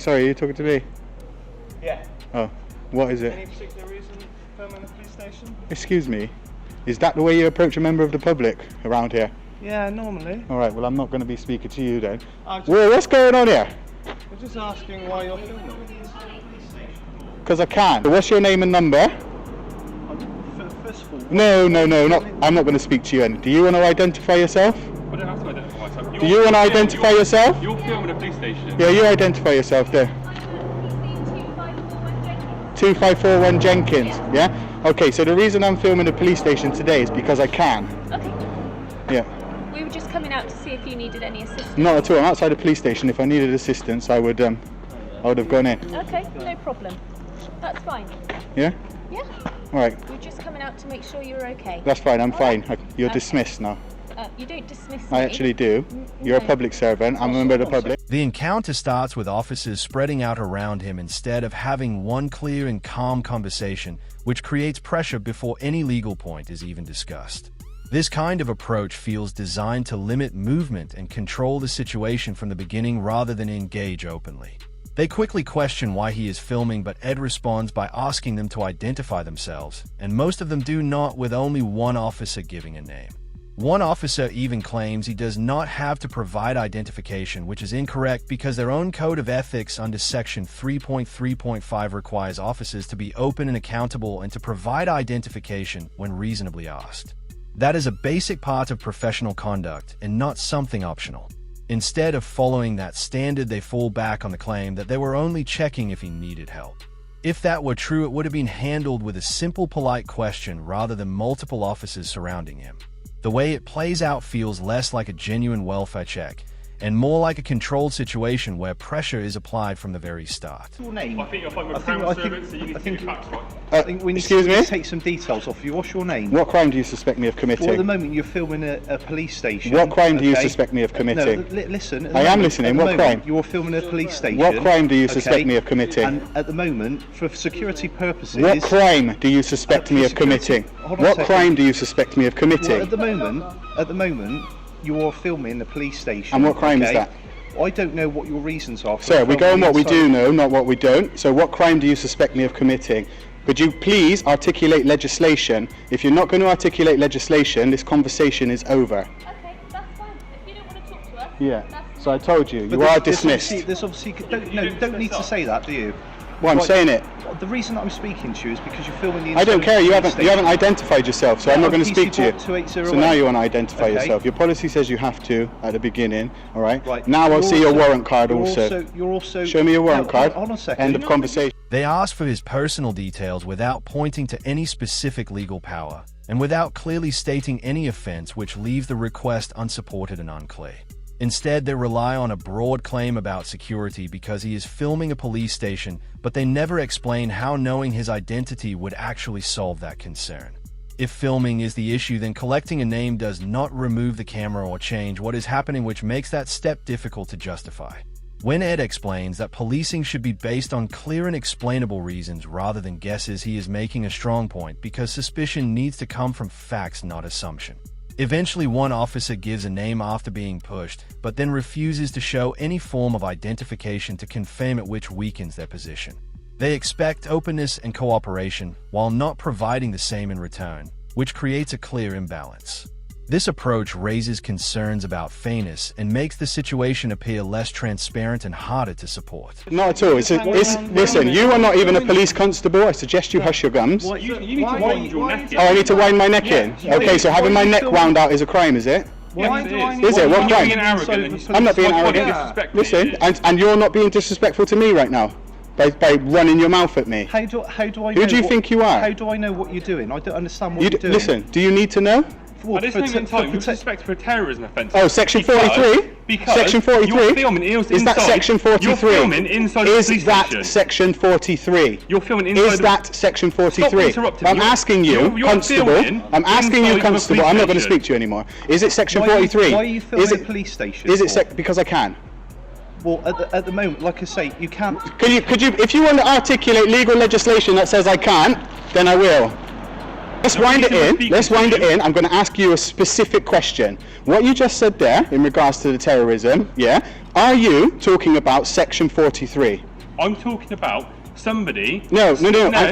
Sorry, are you talking to me? Yeah. Oh, what is it? Any particular reason filming the police station? Excuse me, is that the way you approach a member of the public around here? Yeah, normally. Alright, well I'm not going to be speaking to you then. I'm Whoa, what's going on here? just asking why you're filming. Because I can. What's your name and number? First of all, No, I'm not going to speak to you then. Do you want to identify yourself? I don't have to identify myself. Do you want to identify yourself? You're filming a police station. Yeah, you identify yourself there. 2541 Jenkins, yeah? Okay, so the reason I'm filming the police station today is because I can. Okay. Yeah. We were just coming out to see if you needed any assistance. Not at all. I'm outside the police station. If I needed assistance, I would have gone in. Okay, no problem. That's fine. Yeah? Yeah. Alright, We're just coming out to make sure you're okay. that's fine. I'm fine. Alright. You're Okay. dismissed now. You don't dismiss I me. actually do. You're a No. public servant. I'm a member of the public. The encounter starts with officers spreading out around him instead of having one clear and calm conversation, which creates pressure before any legal point is even discussed. This kind of approach feels designed to limit movement and control the situation from the beginning rather than engage openly. They quickly question why he is filming, but Ed responds by asking them to identify themselves, and most of them do not, with only one officer giving a name. One officer even claims he does not have to provide identification, which is incorrect because their own code of ethics under section 3.3.5 requires officers to be open and accountable and to provide identification when reasonably asked. That is a basic part of professional conduct and not something optional. Instead of following that standard, they fall back on the claim that they were only checking if he needed help. If that were true, it would have been handled with a simple, polite question rather than multiple officers surrounding him. The way it plays out feels less like a genuine welfare check and more like a controlled situation where pressure is applied from the very start. your name? I think you're following a crown servant, so you need to get your facts right. I think we need Excuse to me? take some details off you. What's your name? What crime do you suspect me of committing? Well, at the moment you're filming a police station. What crime do you okay? suspect me of committing? No, listen. at the I am moment- listening. at the What moment, crime? You're filming a police station. What crime do you okay? suspect me of committing? And at the moment, for security purposes. What crime do you suspect me of committing? Hold on a What second. crime do you suspect me of Well, committing? at the moment, you're filming a police station. And what crime is okay? that? I don't know what your reasons are. For Sir, we go on filming what we inside- do know, not what we don't. So what crime do you suspect me of committing? Could you please articulate legislation? If you're not going to articulate legislation, this conversation is over. Okay, that's fine. If you don't want to talk to us, Yeah. that's So I told you, But you are there's dismissed. obviously, you don't need to say that, do you? Well, I'm Right. saying it. The reason that I'm speaking to you is because you're filming the. I don't inside care. of You the haven't police station. identified yourself, so I'm Yeah, not going to PC speak to you. 2808. So now you want to identify Okay. yourself. Your policy says you have to at the beginning. All right. Right. Now I'll You're see your also- warrant card you're also. You're also. Show me your warrant No, card. Hold on a second. End of conversation. They ask for his personal details without pointing to any specific legal power, and without clearly stating any offense, which leaves the request unsupported and unclear. Instead, they rely on a broad claim about security because he is filming a police station, but they never explain how knowing his identity would actually solve that concern. If filming is the issue, then collecting a name does not remove the camera or change what is happening, which makes that step difficult to justify. When Ed explains that policing should be based on clear and explainable reasons rather than guesses, he is making a strong point because suspicion needs to come from facts, not assumption. Eventually, one officer gives a name after being pushed, but then refuses to show any form of identification to confirm it, which weakens their position. They expect openness and cooperation while not providing the same in return, which creates a clear imbalance. This approach raises concerns about fairness and makes the situation appear less transparent and harder to support. Not at all. Listen, you are not even a police constable. I suggest you hush your gums. You need to wind your neck in. Oh, I need to wind my neck in. Okay, so having my neck wound out is a crime, is it? Yes, it is. Is it? What You're crime? being arrogant and I'm not being my colleague arrogant. disrespectful Listen, you. and you're not being disrespectful to me right now by running your mouth at me. How do I know? Who do you think you are? How do I know what you're doing? I don't understand what You you're doing. listen, do you need to know? At this moment in time, you're suspected for a terrorism offence. Oh, section 43? Because Section 43? you're filming inside. Is that section 43? You're filming inside the Is police that station. section 43? You're filming inside. Is that section 43? interrupting I'm me. asking you, You're constable. filming I'm asking you, inside of a constable. police I'm not going to station. speak to you anymore. Is it section Why are you- 43? why are you filming Is it a police station Is it for? because I can? Well, at the moment, like I say, you can't. Could you, if you want to articulate legal legislation that says I can't, then I will. Let's The wind it reason we're in. speaking Let's to wind it you- in. I'm going to ask you a specific question. What you just said there in regards to the terrorism, yeah, are you talking about Section 43? I'm talking about somebody... No.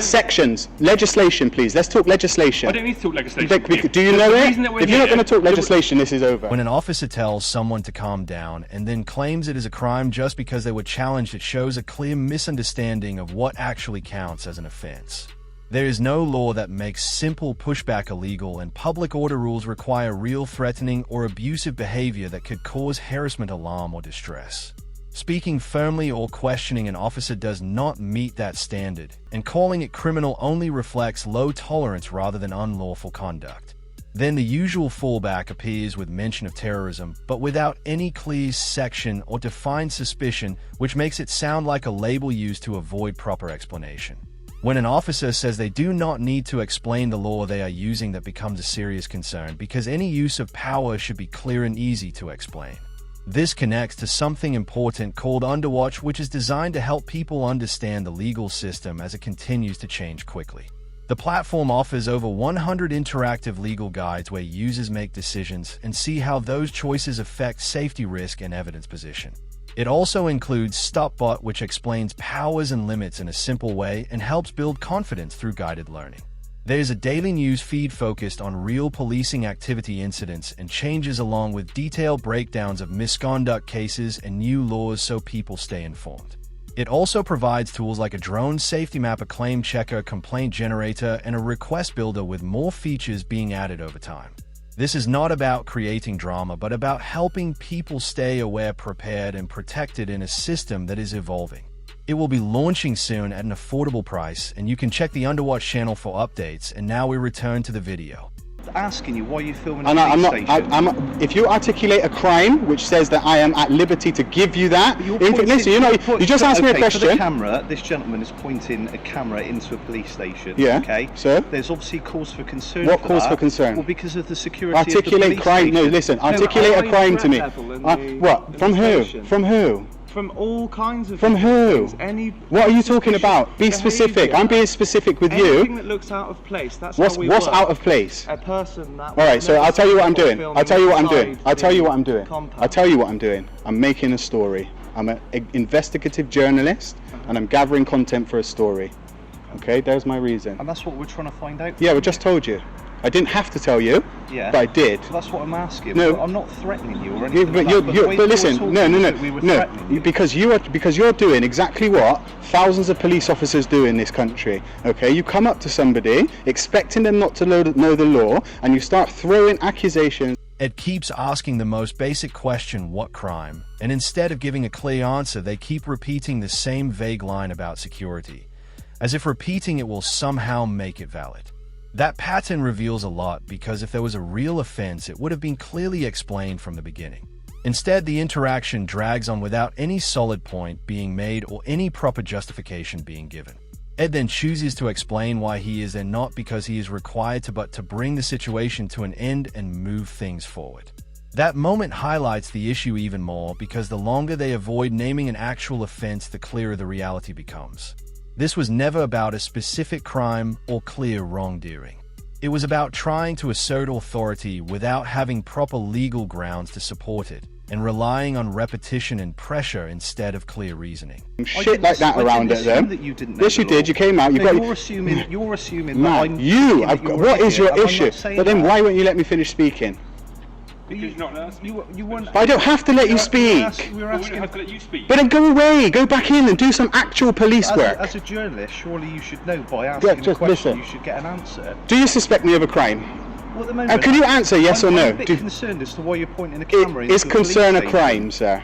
Sections. Legislation, please. Let's talk legislation. I don't need to talk legislation. Do you know The it? reason that we're If you're not here- going to talk legislation, this is over. When an officer tells someone to calm down and then claims it is a crime just because they were challenged, it shows a clear misunderstanding of what actually counts as an offense. There is no law that makes simple pushback illegal, and public order rules require real threatening or abusive behavior that could cause harassment, alarm, or distress. Speaking firmly or questioning an officer does not meet that standard, and calling it criminal only reflects low tolerance rather than unlawful conduct. Then the usual fallback appears with mention of terrorism, but without any clear section or defined suspicion, which makes it sound like a label used to avoid proper explanation. When an officer says they do not need to explain the law they are using, that becomes a serious concern, because any use of power should be clear and easy to explain. This connects to something important called Underwatch, which is designed to help people understand the legal system as it continues to change quickly. The platform offers over 100 interactive legal guides where users make decisions and see how those choices affect safety, risk, and evidence position. It also includes StopBot, which explains powers and limits in a simple way and helps build confidence through guided learning. There's a daily news feed focused on real policing activity, incidents, and changes, along with detailed breakdowns of misconduct cases and new laws so people stay informed. It also provides tools like a drone safety map, a claim checker, complaint generator, and a request builder, with more features being added over time. This is not about creating drama, but about helping people stay aware, prepared, and protected in a system that is evolving. It will be launching soon at an affordable price, and you can check the Underwatch channel for updates. And now we return to the video. Asking you why you filming a I'm police not. station. If you articulate a crime which says that I am at liberty to give you that, listen, you just asked me a question. For the camera, this gentleman is pointing a camera into a police station. Yeah. Okay. So there's obviously cause for concern. What for cause that. for concern? Well, because of the security. Articulate of the police crime. station. No, listen. Articulate a crime to me. What? From who? From who? From all kinds of From who? things. Any What are you talking about? Be specific. behaviour. I'm being specific with Anything you. that looks out of place. That's What's how we what's work. out of place? A person that. All right, so I'll tell you what I'm doing. I'll tell you what I'm doing. inside I'll tell you what I'm the doing. compound. I'll tell you what I'm doing. I'm making a story. I'm an investigative journalist, and I'm gathering content for a story. Okay, there's my reason. And that's what we're trying to find out. Yeah, we just told you. I didn't have to tell you, Yeah. but I did. So that's what I'm asking. No. I'm not threatening you or Yeah, anything. but like that, the way but you're listen, talking no, is that we were threatening you. because you're doing exactly what thousands of police officers do in this country. Okay, you come up to somebody expecting them not to know the law, and you start throwing accusations. Ed keeps asking the most basic question, what crime? And instead of giving a clear answer, they keep repeating the same vague line about security, as if repeating it will somehow make it valid. That pattern reveals a lot, because if there was a real offense, it would have been clearly explained from the beginning. Instead, the interaction drags on without any solid point being made or any proper justification being given. Ed then chooses to explain why he is there, not because he is required to, but to bring the situation to an end and move things forward. That moment highlights the issue even more, because the longer they avoid naming an actual offense, the clearer the reality becomes. This was never about a specific crime or clear wrongdoing. It was about trying to assert authority without having proper legal grounds to support it, and relying on repetition and pressure instead of clear reasoning. Shit like that around it, then. Yes, you did. You came out. You're assuming. Man, what is your issue? But then why won't you let me finish speaking? Because you're not allowed to speak. You weren't. But I don't have to let you speak. We were I wouldn't asking. have to let you speak. But then go away. Go back in and do some actual police work. As a journalist, surely you should know by asking a just question. listen. You should get an answer. Do you suspect me of a crime? Well, at the moment, Can you answer yes or no? I'm a bit concerned as to why you're pointing a camera into Is a police concern a station. crime, sir?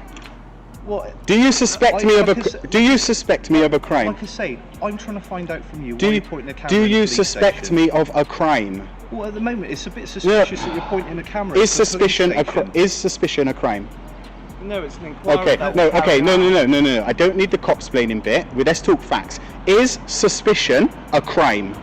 What? Do you suspect me of a? Do you suspect me of a crime? Like I say, I'm trying to find out from you Do why you you're pointing a camera. do into a you police suspect station. me of a crime? Well, at the moment, it's a bit suspicious that you're pointing a camera. Is into a police suspicion station. Is suspicion a crime? No, it's an inquiry. Okay, that no, we're okay, carrying out. no. I don't need the cop-splaining bit. Let's talk facts. Is suspicion a crime?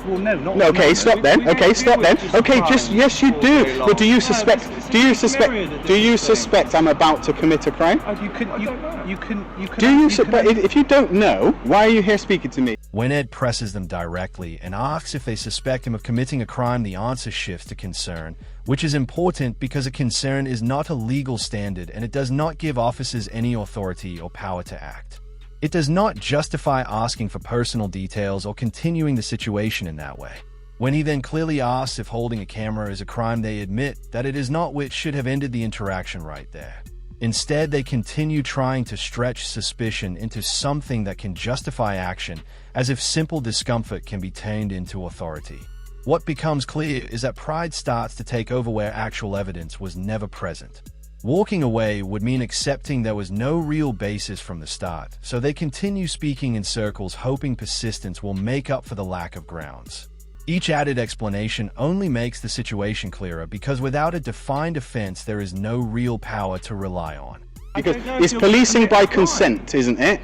Well, no, not. No, okay, stop then. we don't Okay, stop deal then. with Okay, just just crime yes, you all do. day But do long. you No, suspect? there's- Do you there's suspect? myriad of Do you different suspect I'm about to commit a crime? You can. You can. Do you? can- But if you don't know, why are you here speaking to me? When Ed presses them directly and asks if they suspect him of committing a crime, the answer shifts to concern, which is important because a concern is not a legal standard and it does not give officers any authority or power to act. It does not justify asking for personal details or continuing the situation in that way. When he then clearly asks if holding a camera is a crime, they admit that it is not, which should have ended the interaction right there. Instead, they continue trying to stretch suspicion into something that can justify action, as if simple discomfort can be turned into authority. What becomes clear is that pride starts to take over where actual evidence was never present. Walking away would mean accepting there was no real basis from the start, so they continue speaking in circles, hoping persistence will make up for the lack of grounds. Each added explanation only makes the situation clearer because without a defined offense, there is no real power to rely on. Because don't know if it's you're policing gonna by commit a crime. consent, isn't it?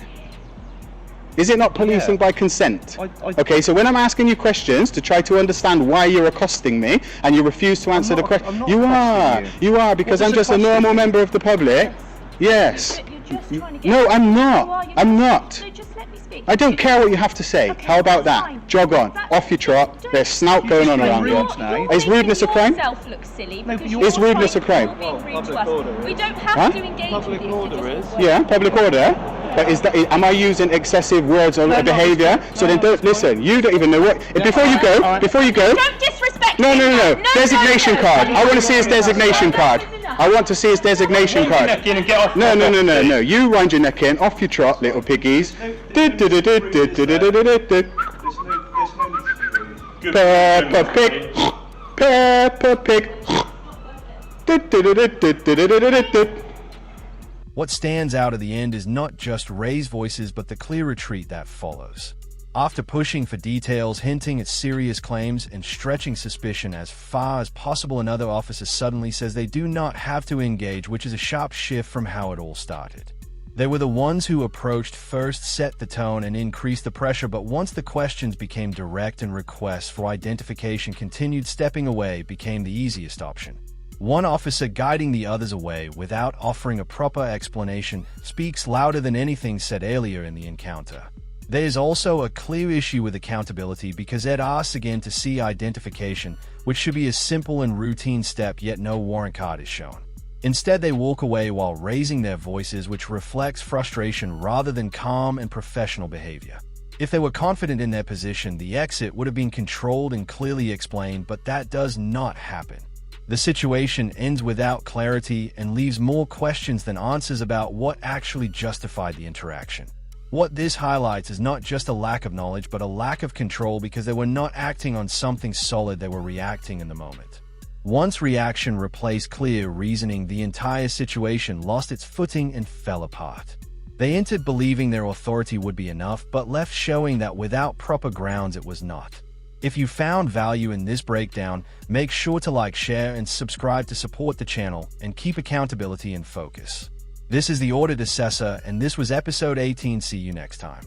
Is it not policing Yeah. by consent? I- Okay, so when I'm asking you questions to try to understand why you're accosting me and you refuse to answer the not- question, I'm not you are, accosting you are, because What I'm was just a the question? normal member of the public. Yes. You're just trying to get No, I'm You not. are, you're I'm not. So just let me speak. I don't care what you have to say. Okay, How about that's that? fine. Jog on, That's- off your trot. Don't- There's snout going on just around been here. rude now. Is rudeness a crime? Yourself look silly No, but because you're- Is rudeness a crime? You're being rude to Public us. order We is. don't have Huh? to engage Public with you. order if it is. doesn't work. Yeah, public order. But am I using excessive words or no, behaviour? it's- So no, then no, don't it's listen. You don't even know what. Before you go, alright. before you go. Don't disrespect No, me. no, no, no. Designation card. I want to see his designation No, card. that is enough. I want to see his designation Wind your neck card. in and get off. No, no, no, no, no. You wind your neck in, off your trot, little piggies. Good. Peppa Pig. Peppa Pig. What stands out at the end is not just Ray's voices, but the clear retreat that follows. After pushing for details, hinting at serious claims, and stretching suspicion as far as possible, another officer suddenly says they do not have to engage, which is a sharp shift from how it all started. They were the ones who approached first, set the tone, and increased the pressure, but once the questions became direct and requests for identification continued, stepping away became the easiest option. One officer guiding the others away without offering a proper explanation speaks louder than anything said earlier in the encounter. There is also a clear issue with accountability because Ed asks again to see identification, which should be a simple and routine step, yet no warrant card is shown. Instead, they walk away while raising their voices, which reflects frustration rather than calm and professional behavior. If they were confident in their position, the exit would have been controlled and clearly explained, but that does not happen. The situation ends without clarity and leaves more questions than answers about what actually justified the interaction. What this highlights is not just a lack of knowledge, but a lack of control because they were not acting on something solid, they were reacting in the moment. Once reaction replaced clear reasoning, the entire situation lost its footing and fell apart. They entered believing their authority would be enough, but left showing that without proper grounds it was not. If you found value in this breakdown, make sure to like, share, and subscribe to support the channel and keep accountability in focus. This is the Audit Assessor, and this was episode 18. See you next time.